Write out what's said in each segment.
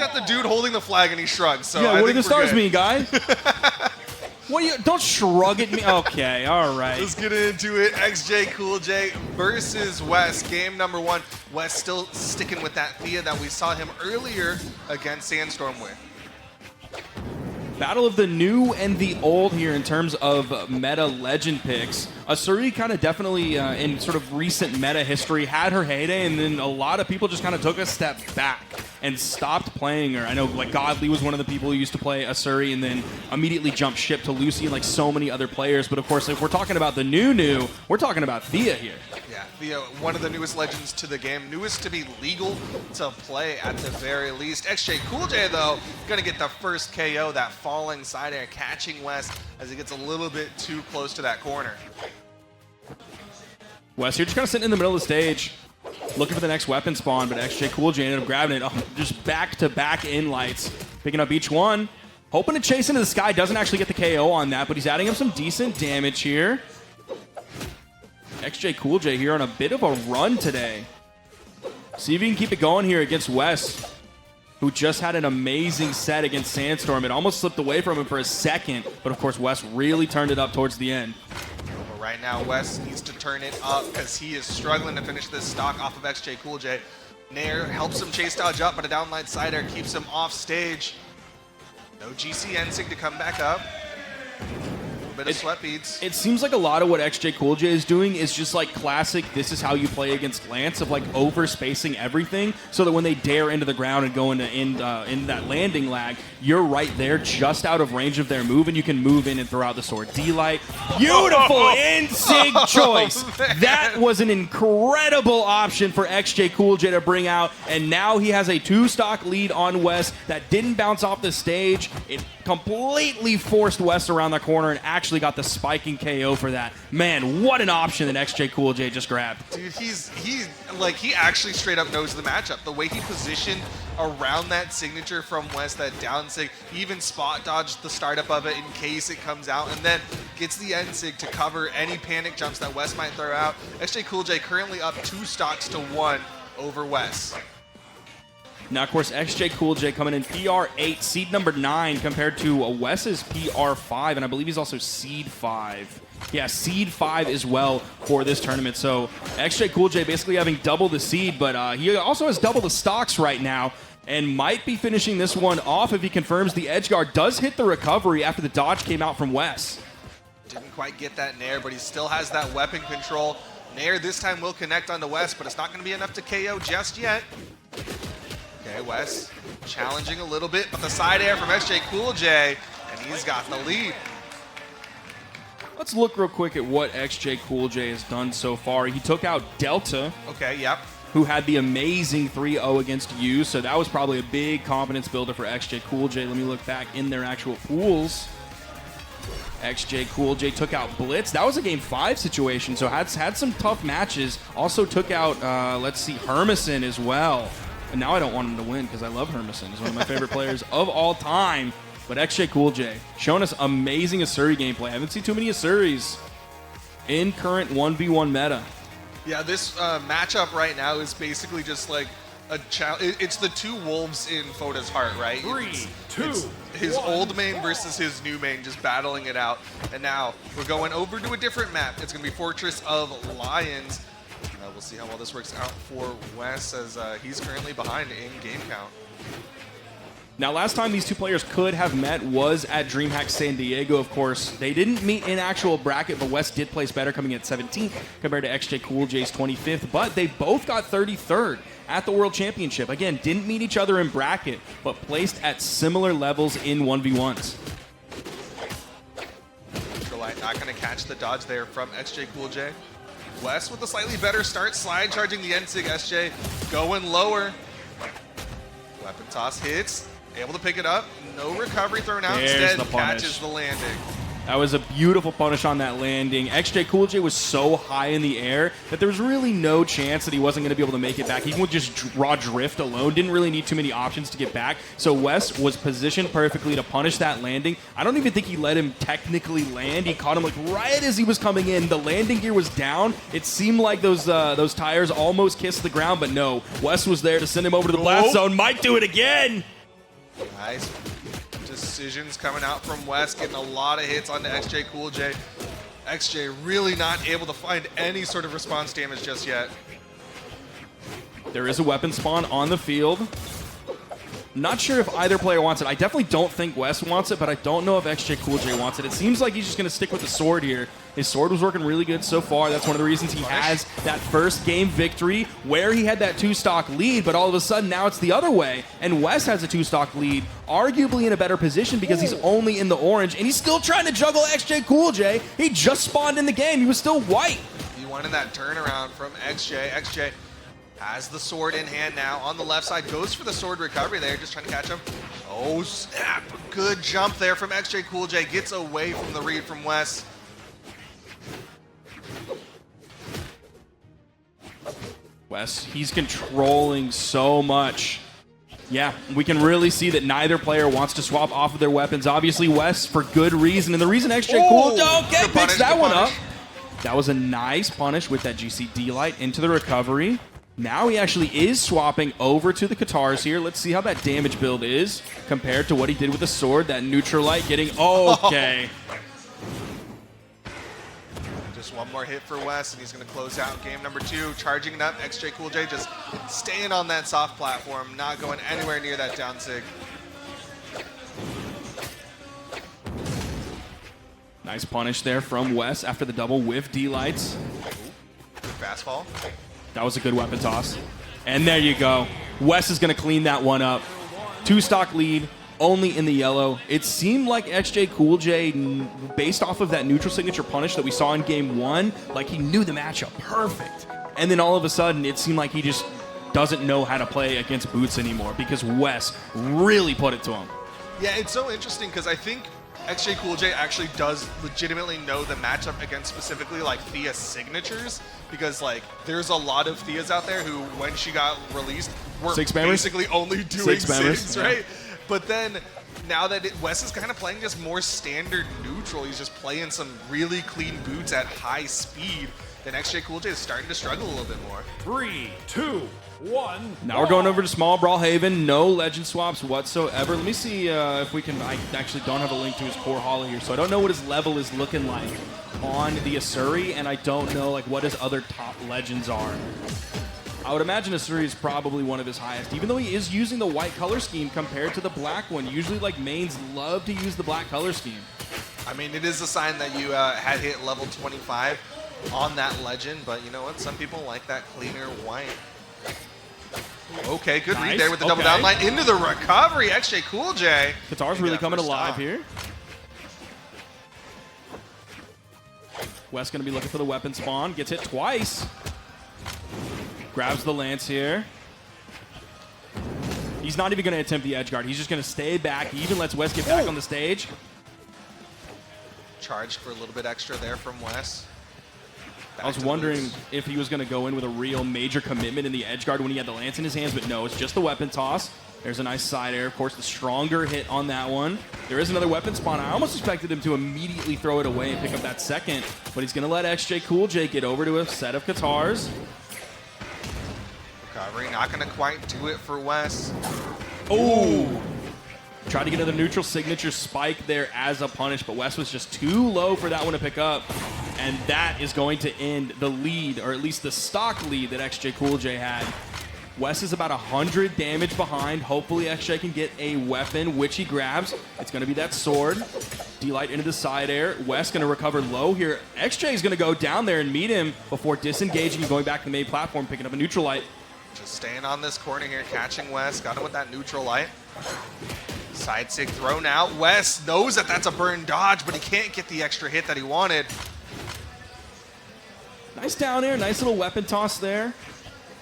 got the dude holding the flag and he shrugs. So yeah, I what do think the stars good. mean, guy? What do you? Don't shrug at me. Okay, all right. Let's get into it. xJcoolJ versus Wess. Game number 1. Wess still sticking with that Thea that we saw him earlier against Sandstorm with. Battle of the new and the old here in terms of meta legend picks. Asuri kind of definitely in sort of recent meta history had her heyday, and then a lot of people just kind of took a step back and stopped playing her. I know like Godly was one of the people who used to play Asuri and then immediately jumped ship to Lucy and like so many other players. But of course, if we're talking about the new, we're talking about Thea here. Yeah, Thea, one of the newest legends to the game, newest to be legal to play at the very least. xJcoolJ though, gonna get the first KO, that falling side air, catching Wess as he gets a little bit too close to that corner. Wess here just kind of sitting in the middle of the stage, looking for the next weapon spawn, but xJcoolJ ended up grabbing it. Oh, just back-to-back in-lights, picking up each one. Hoping to chase into the sky, doesn't actually get the KO on that, but he's adding up some decent damage here. xJcoolJ here on a bit of a run today. See if he can keep it going here against Wess, who just had an amazing set against Sandstorm. It almost slipped away from him for a second, but of course Wess really turned it up towards the end. But right now, Wess needs to turn it up because he is struggling to finish this stock off of xJcoolJ. Nair helps him chase dodge up, but a downlight side air keeps him off stage. No GC NSIG to come back up. A bit of sweat beads. It seems like a lot of what xJcoolJ is doing is just like classic, this is how you play against Lance, of like over-spacing everything so that when they dare into the ground and go into that landing lag, you're right there just out of range of their move and you can move in and throw out the sword. D-Light, beautiful NSIG choice. That was an incredible option for xJcoolJ to bring out, and now he has a 2-stock lead on Wess that didn't bounce off the stage. It completely forced Wess around the corner and actually got the spiking KO for that. Man, what an option that xJcoolJ just grabbed. Dude, he actually straight up knows the matchup. The way he positioned around that signature from Wess, that down sig, he even spot dodged the startup of it in case it comes out, and then gets the end sig to cover any panic jumps that Wess might throw out. xJcoolJ currently up 2 stocks to 1 over Wess. Now, of course, xJcoolJ coming in PR8, seed number 9, compared to Wess's PR5, and I believe he's also seed 5. Yeah, seed 5 as well for this tournament. So xJcoolJ basically having double the seed, but he also has double the stocks right now and might be finishing this one off if he confirms the edge guard does hit the recovery after the dodge came out from Wess. Didn't quite get that Nair, but he still has that weapon control. Nair this time will connect onto Wess, but it's not going to be enough to KO just yet. Okay, Wess challenging a little bit, but the side air from xJcoolJ, and he's got the lead. Let's look real quick at what xJcoolJ has done so far. He took out Delta. Okay, yep. Who had the amazing 3-0 against you, so that was probably a big confidence builder for xJcoolJ. Let me look back in their actual pools. xJcoolJ took out Blitz. That was a game 5 situation, so had some tough matches. Also took out, let's see, Hermison as well. And now I don't want him to win because I love Hermison. He's one of my favorite players of all time. But xJcoolJ showing us amazing Asuri gameplay. I haven't seen too many Asuris in current 1v1 meta. Yeah, this matchup right now is basically just like a challenge. It's the two wolves in Foda's heart, right? 3, 2, it's his old main versus his new main, just battling it out. And now we're going over to a different map. It's going to be Fortress of Lions. We'll see how well this works out for Wess, as he's currently behind in game count. Now, last time these two players could have met was at Dreamhack San Diego, of course. They didn't meet in actual bracket, but Wess did place better, coming in at 17th compared to xJcoolJ's 25th. But they both got 33rd at the World Championship. Again, didn't meet each other in bracket, but placed at similar levels in 1v1s. Ultralight not going to catch the dodge there from xJcoolJ. Wess with a slightly better start, slide charging the NSIG. SJ going lower. Weapon toss hits, able to pick it up. No recovery thrown out. There's Instead the punish. catches the landing. That was a beautiful punish on that landing. xJcoolJ was so high in the air that there was really no chance that he wasn't going to be able to make it back. Even with just raw drift alone, didn't really need too many options to get back. So Wess was positioned perfectly to punish that landing. I don't even think he let him technically land. He caught him like right as he was coming in. The landing gear was down. It seemed like those tires almost kissed the ground, but no. Wess was there to send him over to the blast zone. Might do it again. Nice decisions coming out from Wess, getting a lot of hits onto xJcoolJ. XJ really not able to find any sort of response damage just yet. There is a weapon spawn on the field. Not sure if either player wants it. I definitely don't think Wess wants it, but I don't know if xJcoolJ wants it. It seems like he's just going to stick with the sword here. His sword was working really good so far. That's one of the reasons he has that first game victory where he had that 2-stock lead, but all of a sudden now it's the other way, and Wess has a 2-stock lead, arguably in a better position because he's only in the orange, and he's still trying to juggle xJcoolJ. He just spawned in the game. He was still white. He wanted that turnaround from XJ. XJ has the sword in hand now on the left side, goes for the sword recovery there, just trying to catch him. Oh snap, good jump there from xJcoolJ, gets away from the read from Wess. Wess, he's controlling so much. Yeah, we can really see that neither player wants to swap off of their weapons. Obviously, Wess for good reason, and the reason xJcoolJ picks that one up. That was a nice punish with that GCD light into the recovery. Now he actually is swapping over to the Katars here. Let's see how that damage build is compared to what he did with the sword. That neutral light getting okay. Just one more hit for Wess, and he's going to close out game number 2. Charging it up, xJcoolJ just staying on that soft platform, not going anywhere near that down sig. Nice punish there from Wess after the double with D-lights. Fast fall. That was a good weapon toss. And there you go. Wess is going to clean that one up. 2-stock lead, only in the yellow. It seemed like xJcoolJ, based off of that neutral signature punish that we saw in game 1, like he knew the matchup perfect. And then all of a sudden, it seemed like he just doesn't know how to play against Boots anymore because Wess really put it to him. Yeah, it's so interesting because I think xJcoolJ actually does legitimately know the matchup against specifically like Thea signatures, because like there's a lot of Theas out there who, when she got released, were basically only doing six, right? Yeah. But then now that Wess is kind of playing just more standard neutral, he's just playing some really clean boots at high speed, then xJcoolJ is starting to struggle a little bit more. 3, 2, 1. Now we're going over to small Brawlhalla. No legend swaps whatsoever. Let me see if we can. I actually don't have a link to his Brawlhalla here, so I don't know what his level is looking like on the Asuri, and I don't know like what his other top legends are. I would imagine Asuri is probably one of his highest, even though he is using the white color scheme compared to the black one. Usually, like, mains love to use the black color scheme. I mean, it is a sign that you had hit level 25 on that legend, but you know what? Some people like that cleaner white. Okay, good read there with the double down line into the recovery. xJcoolJ. Katar's really coming alive here. Wess going to be looking for the weapon spawn. Gets hit twice. Grabs the lance here. He's not even going to attempt the edge guard. He's just going to stay back. He even lets Wess get back on the stage. Charged for a little bit extra there from Wess. I was wondering if he was going to go in with a real major commitment in the edge guard when he had the lance in his hands, but no, it's just the weapon toss. There's a nice side air. Of course, the stronger hit on that one. There is another weapon spawn. I almost expected him to immediately throw it away and pick up that second, but he's going to let xJcoolJ get over to a set of Katars. Recovery, not going to quite do it for Wess. Oh! Tried to get another neutral signature spike there as a punish, but Wess was just too low for that one to pick up. And that is going to end the lead, or at least the stock lead that xJcoolJ had. Wess is about 100 damage behind. Hopefully XJ can get a weapon, which he grabs. It's going to be that sword. D-light into the side air. Wess going to recover low here. XJ is going to go down there and meet him before disengaging and going back to the main platform, picking up a neutral light. Just staying on this corner here, catching Wess. Got him with that neutral light. Side sig thrown out. Wess knows that that's a burn dodge, but he can't get the extra hit that he wanted. Nice down air, nice little weapon toss there.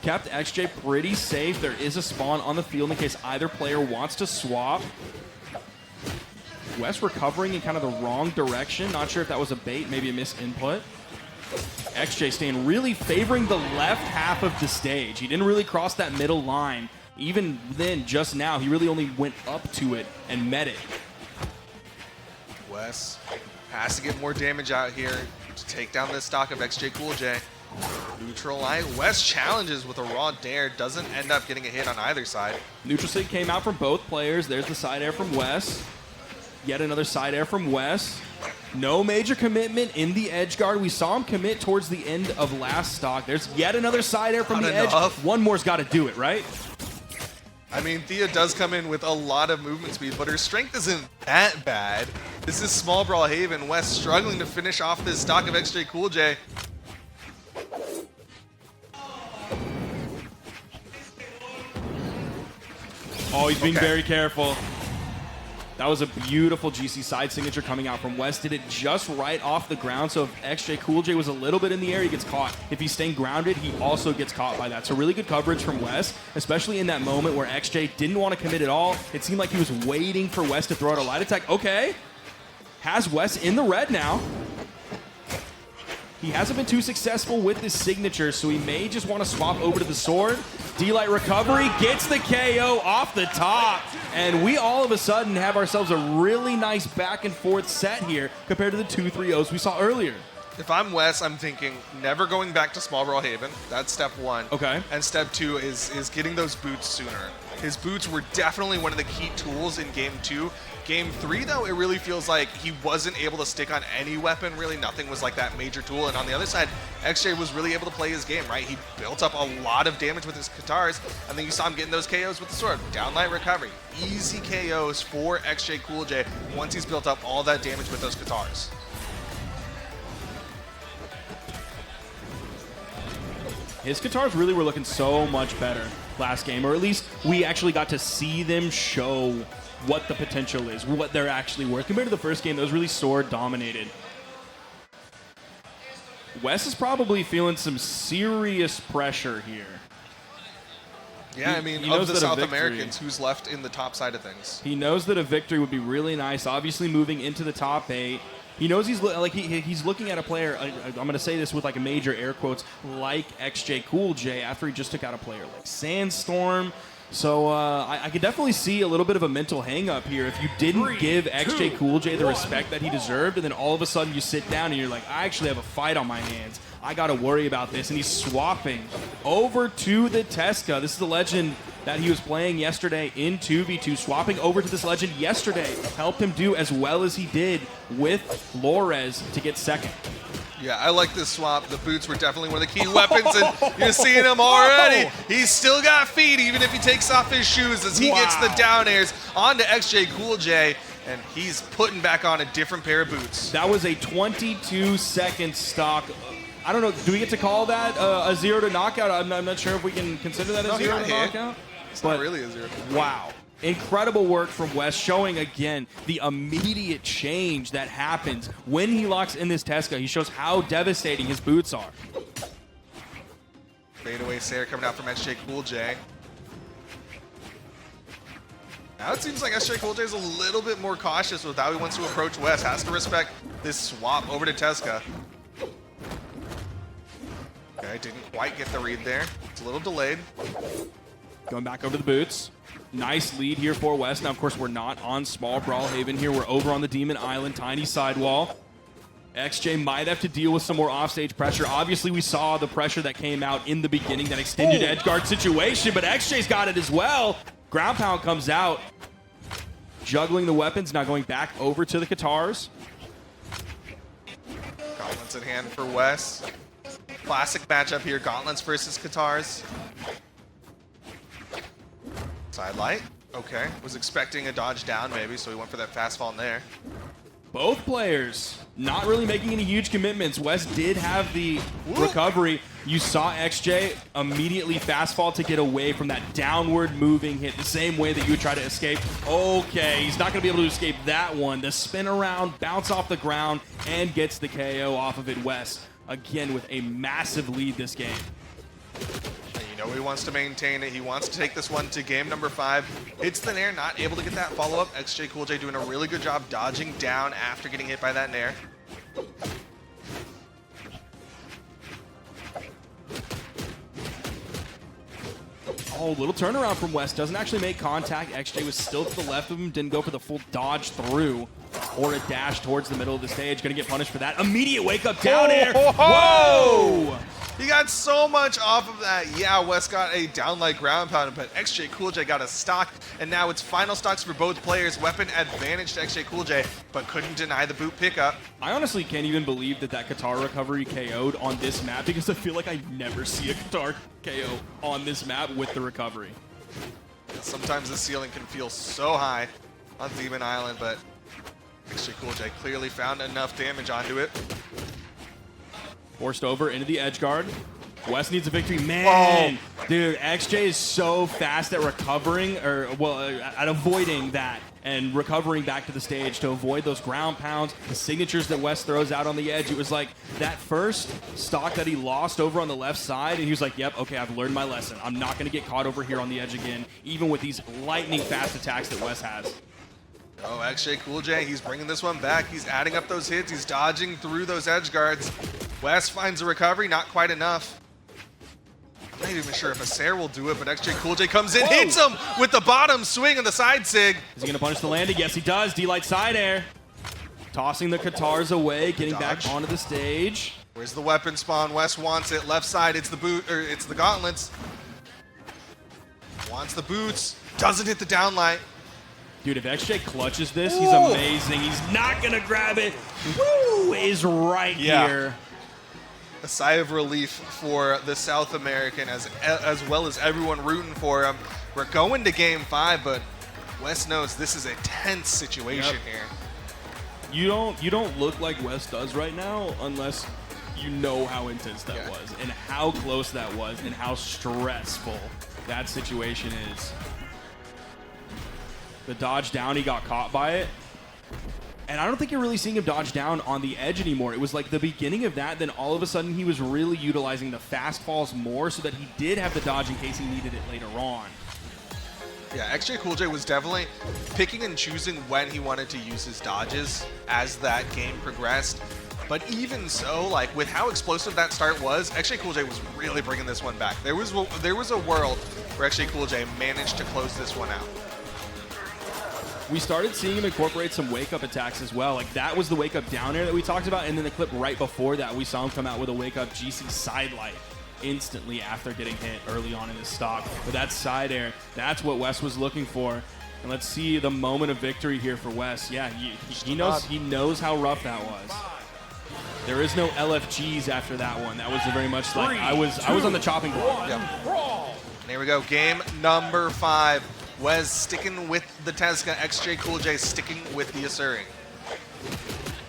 Kept XJ pretty safe. There is a spawn on the field in case either player wants to swap. Wess recovering in kind of the wrong direction. Not sure if that was a bait, maybe a misinput. XJ staying really favoring the left half of the stage. He didn't really cross that middle line. Even then, just now, he really only went up to it and met it. Wess has to get more damage out here to take down this stock of xJcoolJ. Neutral light. Wess challenges with a raw dare. Doesn't end up getting a hit on either side. Neutral sig came out from both players. There's the side air from Wess. Yet another side air from Wess. No major commitment in the edge guard. We saw him commit towards the end of last stock. There's yet another side air from Not the enough. edge. One more's got to do it, right? I mean, Thea does come in with a lot of movement speed, but her strength isn't that bad. This is small Brawlhalla. Wess struggling to finish off this stock of xJcoolJ. Oh, he's being Okay. very careful. That was a beautiful GC side signature coming out from Wess. Did it just right off the ground, so if xJcoolJ was a little bit in the air, he gets caught. If he's staying grounded, he also gets caught by that. So really good coverage from Wess, especially in that moment where XJ didn't want to commit at all. It seemed like he was waiting for Wess to throw out a light attack. Okay. Has Wess in the red now. He hasn't been too successful with his signature, so he may just want to swap over to the sword. D-Light recovery, gets the KO off the top, and we all of a sudden have ourselves a really nice back and forth set here compared to the 2-3-0s we saw earlier. If I'm Wess, I'm thinking never going back to small Brawlhalla. That's step one. Okay. And step two is getting those boots sooner. His boots were definitely one of the key tools in game 2. Game 3, though, it really feels like he wasn't able to stick on any weapon. Really, nothing was like that major tool. And on the other side, XJ was really able to play his game, right? He built up a lot of damage with his guitars, and then you saw him getting those KOs with the sword. Downlight recovery. Easy KOs for xJcoolJ once he's built up all that damage with those guitars. His guitars really were looking so much better last game, or at least we actually got to see them show what the potential is, what they're actually worth. Compared to the first game, that was really sword dominated. Wess is probably feeling some serious pressure here. Yeah, I mean, he knows of the that a South victory- Americans, who's left in the top side of things? He knows that a victory would be really nice. Obviously, moving into the top 8. He knows he's he's looking at a player. I'm going to say this with like a major air quotes, like xJcoolJ, after he just took out a player like Sandstorm. So I could definitely see a little bit of a mental hang-up here if you didn't give xJcoolJ the respect that he deserved, and then all of a sudden you sit down and you're like, I actually have a fight on my hands. I got to worry about this. And he's swapping over to the Tesca. This is the legend that he was playing yesterday in 2v2. Swapping over to this legend yesterday helped him do as well as he did with Lorez to get second. Yeah, I like this swap. The boots were definitely one of the key weapons, and you're seeing him already. He's still got feet, even if he takes off his shoes as he gets the down airs onto xJcoolJ, and he's putting back on a different pair of boots. That was a 22-second stock. I don't know, do we get to call that a 0 to knockout? I'm not sure if we can consider that a 0 to knockout. It's not really a 0. Wow. Incredible work from Wess, showing again the immediate change that happens when he locks in this Tesca. He shows how devastating his boots are. Fadeaway Sair coming out from xJcoolJ. Now it seems like xJcoolJ is a little bit more cautious with how he wants to approach Wess. Has to respect this swap over to Tesca. Okay, didn't quite get the read there. It's a little delayed. Going back over the boots. Nice lead here for Wess. Now, of course, we're not on small Brawlhalla here. We're over on the Demon Island, tiny sidewall. XJ might have to deal with some more offstage pressure. Obviously, we saw the pressure that came out in the beginning, that extended edge guard situation, but XJ's got it as well. Ground pound comes out. Juggling the weapons, now going back over to the guitars. Gauntlets in hand for Wess. Classic matchup here, Gauntlets versus guitars. Side light, okay. Was expecting a dodge down maybe, so he went for that fast fall in there. Both players not really making any huge commitments. Wess did have the recovery. You saw XJ immediately fast fall to get away from that downward moving hit, the same way that you would try to escape. Okay, he's not going to be able to escape that one. The spin around, bounce off the ground, and gets the KO off of it. Wess, again, with a massive lead this game. You know he wants to maintain it. He wants to take this one to game number 5. Hits the nair, not able to get that follow-up. xJcoolJ doing a really good job dodging down after getting hit by that nair. Oh, little turnaround from Wess. Doesn't actually make contact. XJ was still to the left of him. Didn't go for the full dodge through or a dash towards the middle of the stage. Going to get punished for that. Immediate wake-up down air. Whoa! He got so much off of that. Yeah, Wess got a downlight ground pound, but xJcoolJ got a stock, and now it's final stocks for both players. Weapon advantage to xJcoolJ, but couldn't deny the boot pickup. I honestly can't even believe that Qatar recovery KO'd on this map because I feel like I never see a Qatar KO on this map with the recovery. Sometimes the ceiling can feel so high on Demon Island, but xJcoolJ clearly found enough damage onto it. Forced over into the edge guard. Wess needs a victory. Man, dude, XJ is so fast at recovering, or well, at avoiding that and recovering back to the stage to avoid those ground pounds, the signatures that Wess throws out on the edge. It was like that first stock that he lost over on the left side, and he was like, yep, okay, I've learned my lesson. I'm not going to get caught over here on the edge again, even with these lightning fast attacks that Wess has. Oh, xJcoolJ, he's bringing this one back. He's adding up those hits. He's dodging through those edge guards. Wess finds a recovery, not quite enough. Not even sure if a Sair will do it, but xJcoolJ comes in, hits him with the bottom swing and the side sig. Is he going to punish the landing? Yes, he does. D-Light side air. Tossing the Qatars away, getting back onto the stage. Where's the weapon spawn? Wess wants it. Left side, it's the boot, or it's the gauntlets. Wants the boots. Doesn't hit the downlight. Dude, if XJ clutches this, he's amazing. He's not going to grab it. Woo! Is right here. A sigh of relief for the South American as well as everyone rooting for him. We're going to game 5, but Wess knows this is a tense situation here. You don't look like Wess does right now unless you know how intense that was and how close that was and how stressful that situation is. The dodge down, he got caught by it. And I don't think you're really seeing him dodge down on the edge anymore. It was like the beginning of that, then all of a sudden he was really utilizing the fast falls more so that he did have the dodge in case he needed it later on. Yeah, xJcoolJ was definitely picking and choosing when he wanted to use his dodges as that game progressed. But even so, like with how explosive that start was, xJcoolJ was really bringing this one back. There was a world where xJcoolJ managed to close this one out. We started seeing him incorporate some wake-up attacks as well. Like, that was the wake-up down air that we talked about, and then the clip right before that, we saw him come out with a wake-up GC side light instantly after getting hit early on in his stock. But that side air, that's what Wess was looking for. And let's see the moment of victory here for Wess. Yeah, he knows how rough that was. There is no LFGs after that one. That was very much like I was on the chopping block. Yep. There we go, game number 5. Wess sticking with the Tezca, xJcoolJ sticking with the Asuri.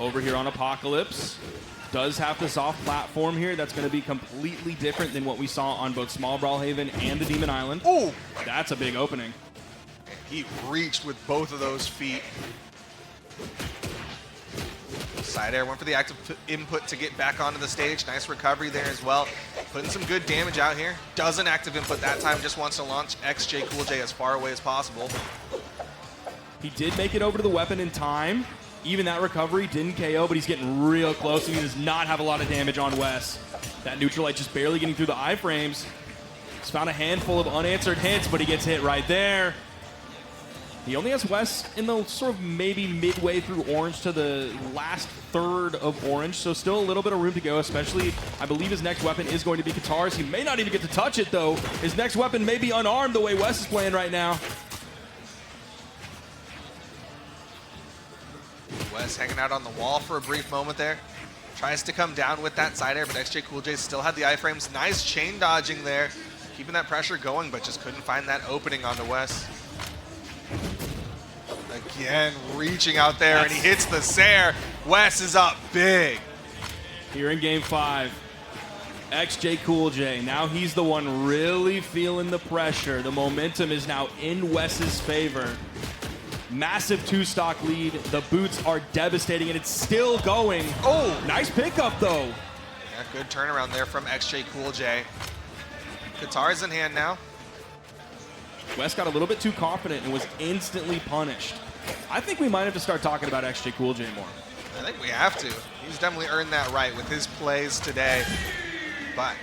Over here on Apocalypse, does have the soft platform here. That's going to be completely different than what we saw on both Small Brawlhaven and the Demon Island. Ooh! That's a big opening. And he reached with both of those feet. Side air went for the active input to get back onto the stage. Nice recovery there as well. Putting some good damage out here. Doesn't active input that time, just wants to launch xJcoolJ as far away as possible. He did make it over to the weapon in time. Even that recovery didn't KO, but he's getting real close, and he does not have a lot of damage on Wess. That neutral light just barely getting through the iframes. He's found a handful of unanswered hits, but he gets hit right there. He only has Wess in the sort of maybe midway through orange to the last third of orange, so still a little bit of room to go, especially I believe his next weapon is going to be Qatars. He may not even get to touch it, though. His next weapon may be unarmed the way Wess is playing right now. Wess hanging out on the wall for a brief moment there. Tries to come down with that side air, but xJcoolJ still had the iframes. Nice chain dodging there. Keeping that pressure going, but just couldn't find that opening onto Wess. Again, reaching out there, and he hits the Sair. Wess is up big. Here in game 5, xJcoolJ, now he's the one really feeling the pressure. The momentum is now in Wess's favor. Massive 2-stock lead. The boots are devastating, and it's still going. Oh, nice pickup, though. Yeah, good turnaround there from xJcoolJ. Qatar's in hand now. Wess got a little bit too confident and was instantly punished. I think we might have to start talking about xJcoolJ more. I think we have to. He's definitely earned that right with his plays today. But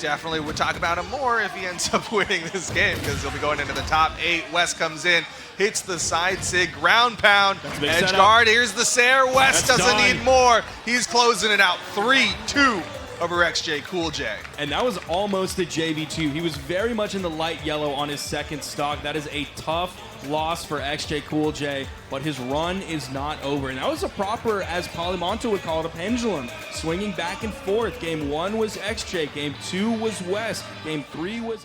definitely would talk about him more if he ends up winning this game, because he'll be going into the top 8. Wess comes in, hits the side sig, ground pound, edge guard. Here's the Sair. Wess doesn't need more. He's closing it out. 3, 2, over xJcoolJ. And that was almost a JV2. He was very much in the light yellow on his second stock. That is a tough loss for xJcoolJ, but his run is not over. And that was a proper, as Polymonto would call it, a pendulum, swinging back and forth. Game 1 was XJ, Game 2 was Wess, Game 3 was